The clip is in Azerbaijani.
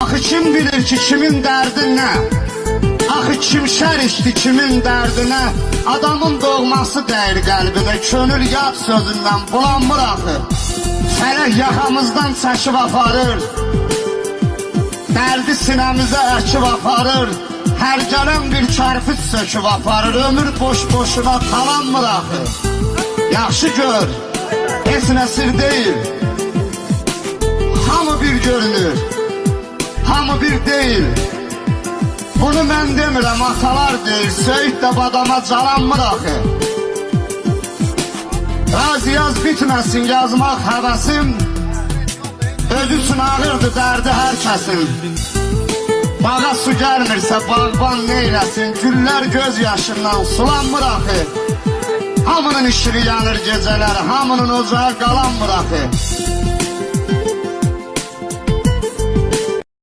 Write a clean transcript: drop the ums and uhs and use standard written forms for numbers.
Axı kim bilir ki kimin dərdi nə? Axı kim şər içdi kimin dərdinə? Adamın doğması dəyir qəlbinə, könül yad sözündən bulanmır axı. Fələk yaxamızdan çəkib aparır, dərdi sinəmizə əkib aparır. Hər gələn bir kərpiç söküb aparır, ömür boş-boşuna talanmır axı. Yaxşı gör, heç nəsir deyil, hamı bir görünür, hamı bir deyil. Bunu mən demirəm, atalar deyir, söyüd də badama calanmır axı. Yaz bitməsin yazmaq həvəsim, öz üçün ağırdı dərdi hər kəsin. Bağa su gəlmirsə bağban neyləsin, güllər göz yaşından sulanmır axı. Hamının işini yanır gecələr, hamının ocağı qalanmır axı.